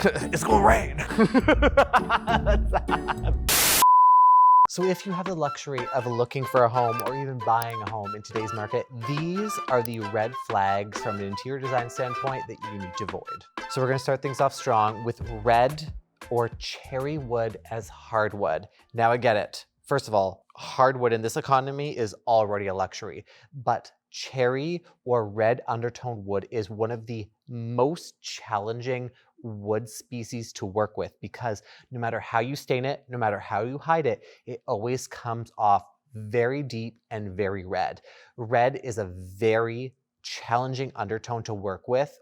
It's gonna rain. So if you have the luxury of looking for a home or even buying a home in today's market, these are the red flags from an interior design standpoint that you need to avoid. So we're gonna start things off strong with red or cherry wood as hardwood. Now I get it. First of all, hardwood in this economy is already a luxury, but cherry or red undertone wood is one of the most challenging wood species to work with because no matter how you stain it, no matter how you hide it, it always comes off very deep and very red. Red is a very challenging undertone to work with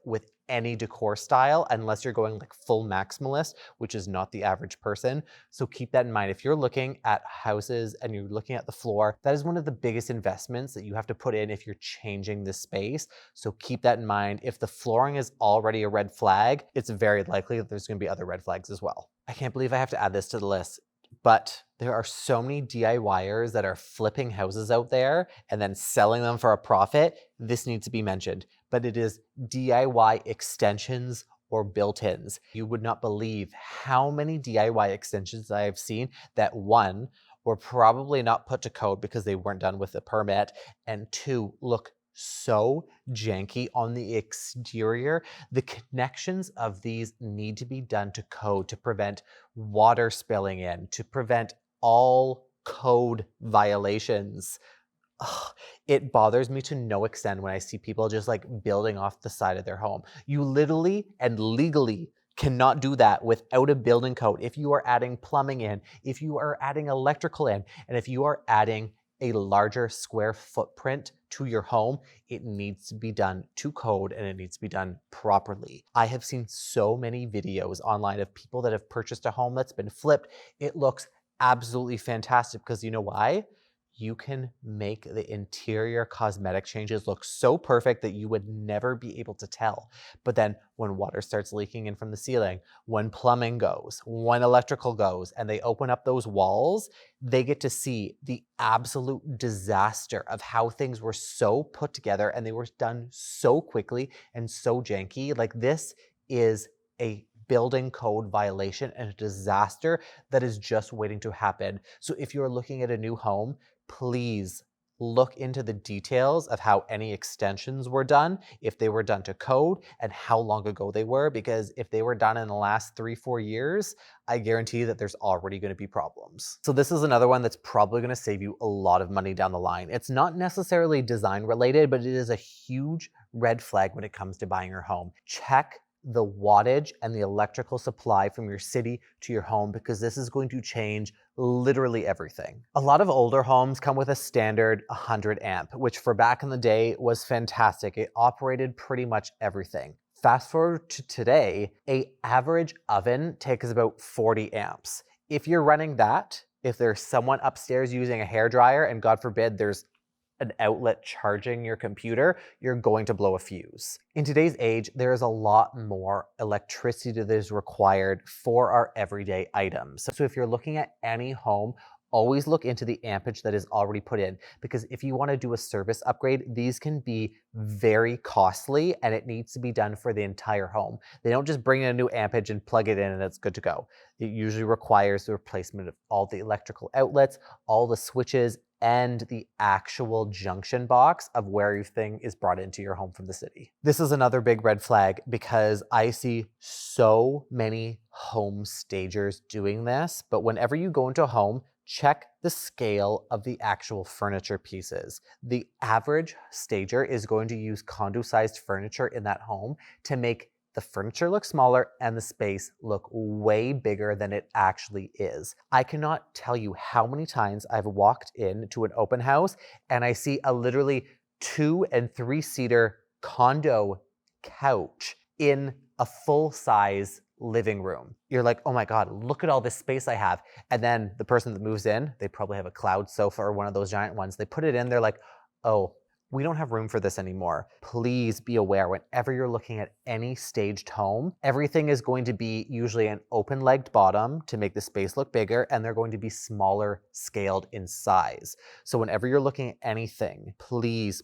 any decor style, unless you're going like full maximalist, which is not the average person. So keep that in mind. If you're looking at houses and you're looking at the floor, that is one of the biggest investments that you have to put in if you're changing the space. So keep that in mind. If the flooring is already a red flag, it's very likely that there's gonna be other red flags as well. I can't believe I have to add this to the list, but there are so many DIYers that are flipping houses out there and then selling them for a profit. This needs to be mentioned, but it is DIY extensions or built-ins. You would not believe how many DIY extensions I have seen that one, were probably not put to code because they weren't done with the permit, and two, look so janky on the exterior. The connections of these need to be done to code to prevent water spilling in, to prevent all code violations. Ugh, it bothers me to no extent when I see people just like building off the side of their home. You literally and legally cannot do that without a building code. If you are adding plumbing in, if you are adding electrical in, and if you are adding a larger square footprint to your home, it needs to be done to code and it needs to be done properly. I have seen so many videos online of people that have purchased a home that's been flipped. It looks absolutely fantastic because you know why? You can make the interior cosmetic changes look so perfect that you would never be able to tell. But then when water starts leaking in from the ceiling, when plumbing goes, when electrical goes, and they open up those walls, they get to see the absolute disaster of how things were so put together and they were done so quickly and so janky. Like this is a building code violation and a disaster that is just waiting to happen. So if you're looking at a new home, please look into the details of how any extensions were done, if they were done to code, and how long ago they were, because if they were done in the last 3-4 years, I guarantee that there's already going to be problems. So this is another one that's probably going to save you a lot of money down the line. It's not necessarily design related, but it is a huge red flag when it comes to buying your home. Check the wattage and the electrical supply from your city to your home, because this is going to change literally everything. A lot of older homes come with a standard 100 amp, which for back in the day was fantastic. It operated pretty much everything. Fast forward to today, an average oven takes about 40 amps. If you're running that, if there's someone upstairs using a hairdryer, and God forbid there's an outlet charging your computer, you're going to blow a fuse. In today's age, there is a lot more electricity that is required for our everyday items. So if you're looking at any home, always look into the ampage that is already put in, because if you want to do a service upgrade, these can be very costly and it needs to be done for the entire home. They don't just bring in a new ampage and plug it in and it's good to go. It usually requires the replacement of all the electrical outlets, all the switches, and the actual junction box of where everything is brought into your home from the city. This is another big red flag because I see so many home stagers doing this, but whenever you go into a home, check the scale of the actual furniture pieces. The average stager is going to use condo-sized furniture in that home to make the furniture look smaller and the space look way bigger than it actually is. I cannot tell you how many times I've walked into an open house and I see a literally 2- and 3-seater condo couch in a full-size living room. You're like, oh my God, look at all this space I have. And then the person that moves in, they probably have a cloud sofa or one of those giant ones. They put it in, they're like, oh, We don't have room for this anymore. Please be aware whenever you're looking at any staged home, everything is going to be usually an open-legged bottom to make the space look bigger, and they're going to be smaller scaled in size. So whenever you're looking at anything, please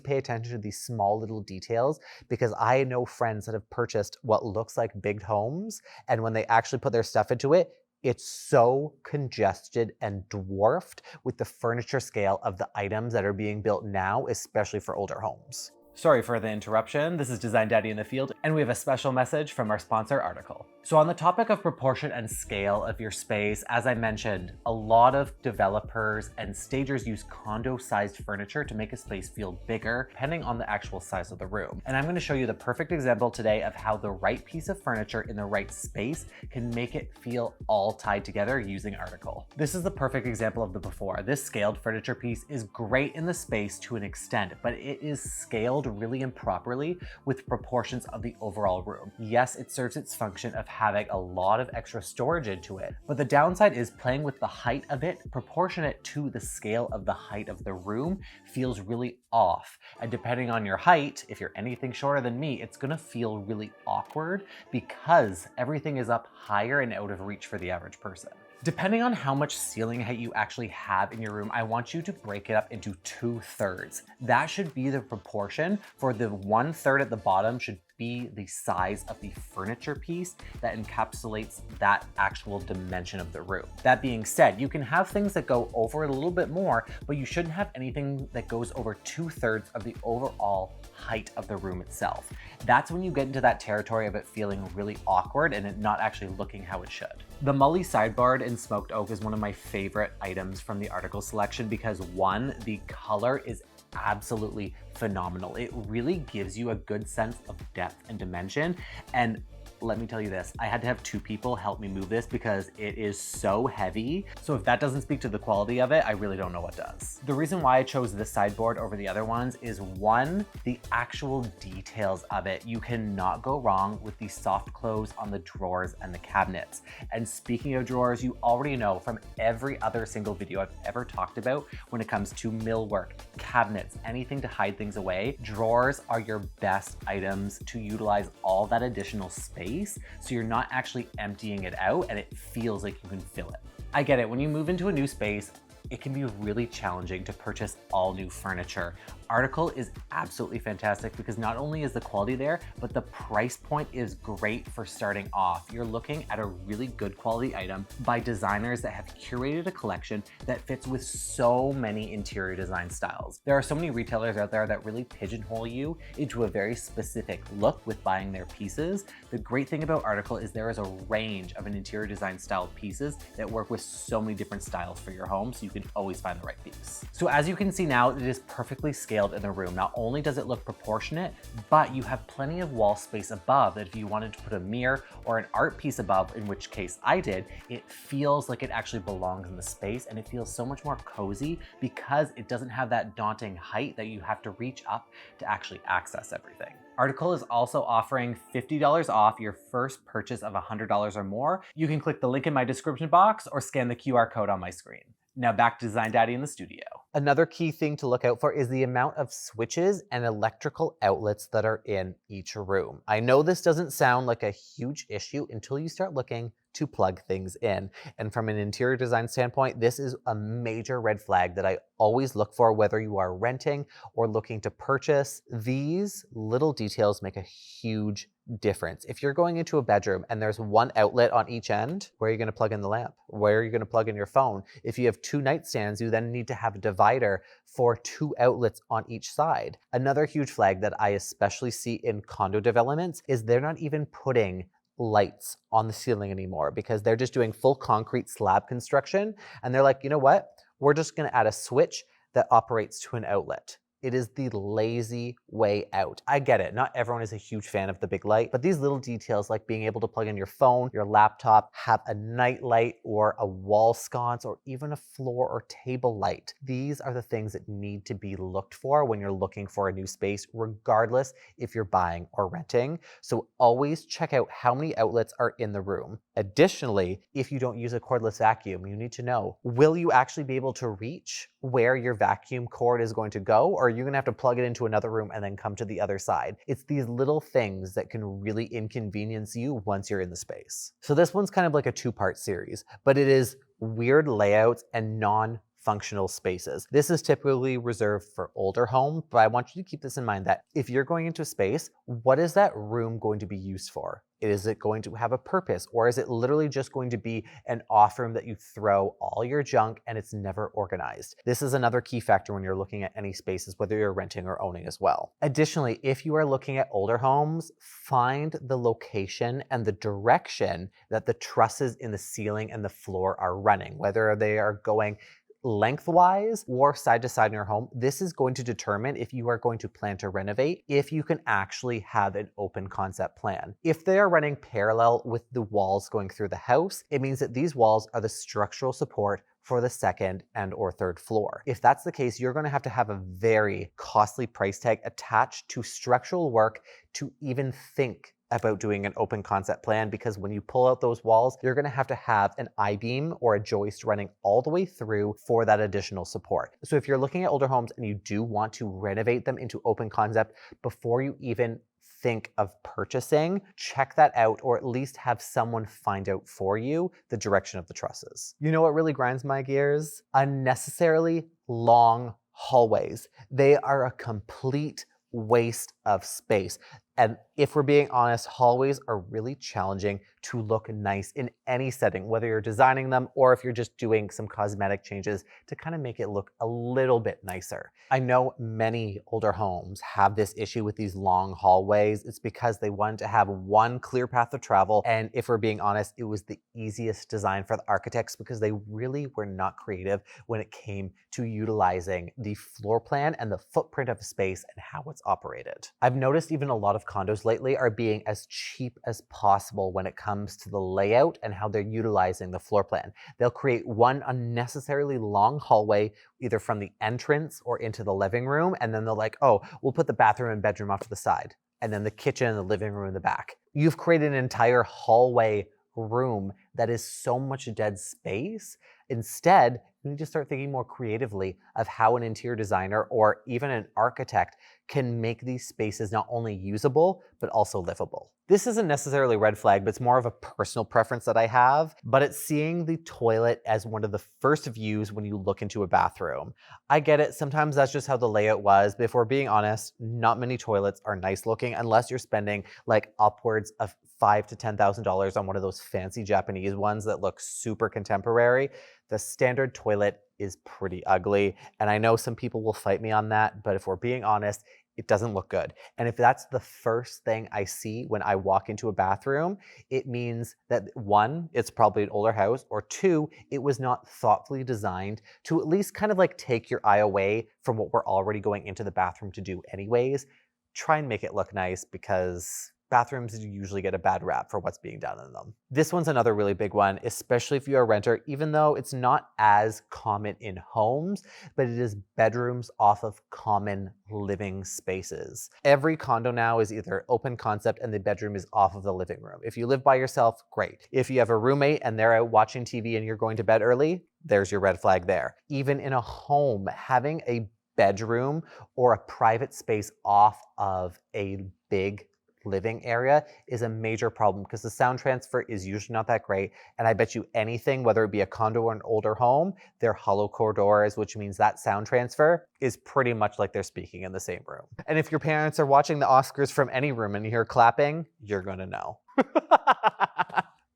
pay attention to these small little details, because I know friends that have purchased what looks like big homes, and when they actually put their stuff into it, it's so congested and dwarfed with the furniture scale of the items that are being built now, especially for older homes. Sorry for the interruption. This is Design Daddy in the Field, and we have a special message from our sponsor, Article. So on the topic of proportion and scale of your space, as I mentioned, a lot of developers and stagers use condo-sized furniture to make a space feel bigger, depending on the actual size of the room. And I'm going to show you the perfect example today of how the right piece of furniture in the right space can make it feel all tied together using Article. This is the perfect example of the before. This scaled furniture piece is great in the space to an extent, but it is scaled really improperly with proportions of the overall room. Yes, it serves its function of having a lot of extra storage into it, but the downside is playing with the height of it proportionate to the scale of the height of the room feels really off. And depending on your height, if you're anything shorter than me, it's gonna feel really awkward because everything is up higher and out of reach for the average person. Depending on how much ceiling height you actually have in your room, I want you to break it up into 2/3. That should be the proportion. For the 1/3 at the bottom should be the size of the furniture piece that encapsulates that actual dimension of the room. That being said, you can have things that go over it a little bit more, but you shouldn't have anything that goes over 2/3 of the overall height of the room itself. That's when you get into that territory of it feeling really awkward and it not actually looking how it should. The Mully sideboard in smoked oak is one of my favorite items from the Article selection because one, the color is absolutely phenomenal. It really gives you a good sense of depth and dimension. And let me tell you this, I had to have 2 people help me move this because it is so heavy. So if that doesn't speak to the quality of it, I really don't know what does. The reason why I chose this sideboard over the other ones is one, the actual details of it. You cannot go wrong with the soft close on the drawers and the cabinets. And speaking of drawers, you already know from every other single video I've ever talked about when it comes to millwork, cabinets, anything to hide things away, drawers are your best items to utilize all that additional space so you're not actually emptying it out and it feels like you can fill it. I get it, when you move into a new space, it can be really challenging to purchase all new furniture. Article is absolutely fantastic because not only is the quality there, but the price point is great for starting off. You're looking at a really good quality item by designers that have curated a collection that fits with so many interior design styles. There are so many retailers out there that really pigeonhole you into a very specific look with buying their pieces. The great thing about Article is there is a range of an interior design style pieces that work with so many different styles for your home, so you can always find the right piece. So as you can see now, it is perfectly scaled in the room. Not only does it look proportionate, but you have plenty of wall space above that if you wanted to put a mirror or an art piece above, in which case I did, it feels like it actually belongs in the space and it feels so much more cozy because it doesn't have that daunting height that you have to reach up to actually access everything. Article is also offering $50 off your first purchase of $100 or more. You can click the link in my description box or scan the QR code on my screen. Now back to Design Daddy in the studio. Another key thing to look out for is the amount of switches and electrical outlets that are in each room. I know this doesn't sound like a huge issue until you start looking to plug things in. And from an interior design standpoint, this is a major red flag that I always look for, whether you are renting or looking to purchase. These little details make a huge difference. If you're going into a bedroom and there's one outlet on each end, where are you going to plug in the lamp? Where are you going to plug in your phone? If you have 2 nightstands, you then need to have a divider for 2 outlets on each side. Another huge flag that I especially see in condo developments is they're not even putting lights on the ceiling anymore because they're just doing full concrete slab construction. And they're like, you know what? We're just going to add a switch that operates to an outlet. It is the lazy way out. I get it. Not everyone is a huge fan of the big light, but these little details like being able to plug in your phone, your laptop, have a night light or a wall sconce or even a floor or table light. These are the things that need to be looked for when you're looking for a new space, regardless if you're buying or renting. So always check out how many outlets are in the room. Additionally, if you don't use a cordless vacuum, you need to know, will you actually be able to reach where your vacuum cord is going to go? Or are you gonna have to plug it into another room and then come to the other side? It's these little things that can really inconvenience you once you're in the space. So this one's kind of like a two-part series, but it is weird layouts and non-functional spaces. This is typically reserved for older homes, but I want you to keep this in mind that if you're going into a space, what is that room going to be used for? Is it going to have a purpose, or is it literally just going to be an off room that you throw all your junk and it's never organized? This is another key factor when you're looking at any spaces, whether you're renting or owning as well. Additionally, if you are looking at older homes, find the location and the direction that the trusses in the ceiling and the floor are running, whether they are going lengthwise or side to side in your home. This is going to determine if you are going to plan to renovate, if you can actually have an open concept plan. If they are running parallel with the walls going through the house, it means that these walls are the structural support for the second and or third floor. If that's the case, you're going to have a very costly price tag attached to structural work to even think about doing an open concept plan, because when you pull out those walls, you're going to have an I-beam or a joist running all the way through for that additional support. So if you're looking at older homes and you do want to renovate them into open concept before you even think of purchasing, check that out, or at least have someone find out for you the direction of the trusses. You know what really grinds my gears? Unnecessarily long hallways. They are a complete waste of space. And if we're being honest, hallways are really challenging to look nice in any setting, whether you're designing them or if you're just doing some cosmetic changes to kind of make it look a little bit nicer. I know many older homes have this issue with these long hallways. It's because they wanted to have one clear path of travel. And if we're being honest, it was the easiest design for the architects because they really were not creative when it came to utilizing the floor plan and the footprint of a space and how it's operated. I've noticed even a lot of condos lately are being as cheap as possible when it comes to the layout and how they're utilizing the floor plan. They'll create one unnecessarily long hallway either from the entrance or into the living room, and then they're like, oh, we'll put the bathroom and bedroom off to the side, and then the kitchen and the living room in the back. You've created an entire hallway room that is so much dead space. Instead, you need to start thinking more creatively of how an interior designer or even an architect can make these spaces not only usable, but also livable. This isn't necessarily a red flag, but it's more of a personal preference that I have, but it's seeing the toilet as one of the first views when you look into a bathroom. I get it, sometimes that's just how the layout was, but if we're being honest, not many toilets are nice looking unless you're spending like upwards of $5,000 to $10,000 on one of those fancy Japanese ones that look super contemporary. The standard toilet is pretty ugly, and I know some people will fight me on that, but if we're being honest, it doesn't look good. And if that's the first thing I see when I walk into a bathroom, it means that one, it's probably an older house, or two, it was not thoughtfully designed to at least kind of like take your eye away from what we're already going into the bathroom to do anyways. Try and make it look nice, because bathrooms usually get a bad rap for what's being done in them. This one's another really big one, especially if you're a renter, even though it's not as common in homes, but it is bedrooms off of common living spaces. Every condo now is either open concept and the bedroom is off of the living room. If you live by yourself, great. If you have a roommate and they're out watching TV and you're going to bed early, there's your red flag there. Even in a home, having a bedroom or a private space off of a big living area is a major problem because the sound transfer is usually not that great. And I bet you anything, whether it be a condo or an older home, they're hollow corridors, which means that sound transfer is pretty much like they're speaking in the same room. And if your parents are watching the Oscars from any room and you hear clapping, you're gonna know.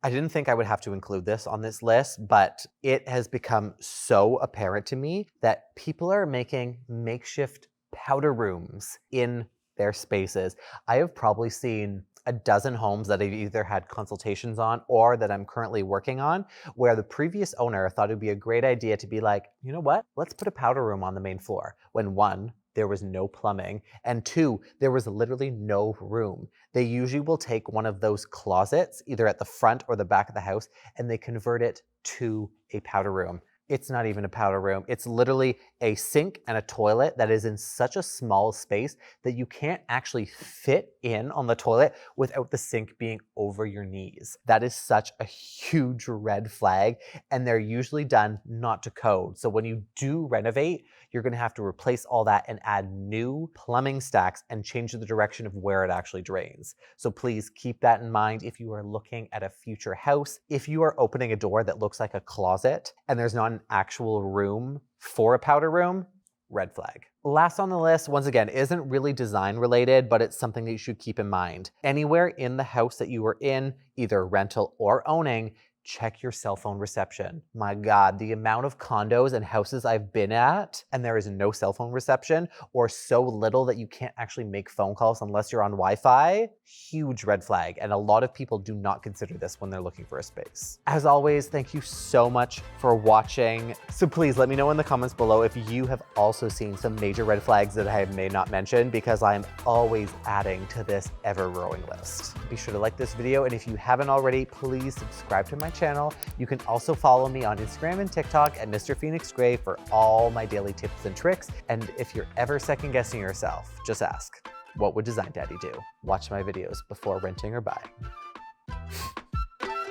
I didn't think I would have to include this on this list, but it has become so apparent to me that people are making makeshift powder rooms in their spaces. I have probably seen a dozen homes that I've either had consultations on or that I'm currently working on, where the previous owner thought it'd be a great idea to be like, you know what, let's put a powder room on the main floor. When one, there was no plumbing, and two, there was literally no room. They usually will take one of those closets, either at the front or the back of the house, and they convert it to a powder room. It's not even a powder room. It's literally a sink and a toilet that is in such a small space that you can't actually fit in on the toilet without the sink being over your knees. That is such a huge red flag, and they're usually done not to code. So when you do renovate, you're gonna have to replace all that and add new plumbing stacks and change the direction of where it actually drains. So please keep that in mind if you are looking at a future house. If you are opening a door that looks like a closet and there's not an actual room for a powder room, red flag. Last on the list, once again, isn't really design related, but it's something that you should keep in mind. Anywhere in the house that you are in, either rental or owning, check your cell phone reception. My God, the amount of condos and houses I've been at and there is no cell phone reception or so little that you can't actually make phone calls unless you're on Wi-Fi, huge red flag. And a lot of people do not consider this when they're looking for a space. As always, thank you so much for watching. So please let me know in the comments below if you have also seen some major red flags that I may not mention, because I'm always adding to this ever-growing list. Be sure to like this video, and if you haven't already, please subscribe to my channel. You can also follow me on Instagram and TikTok at Mr. Phoenix Gray for all my daily tips and tricks. And if you're ever second guessing yourself, just ask, what would Design Daddy do? Watch my videos before renting or buying.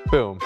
Boom.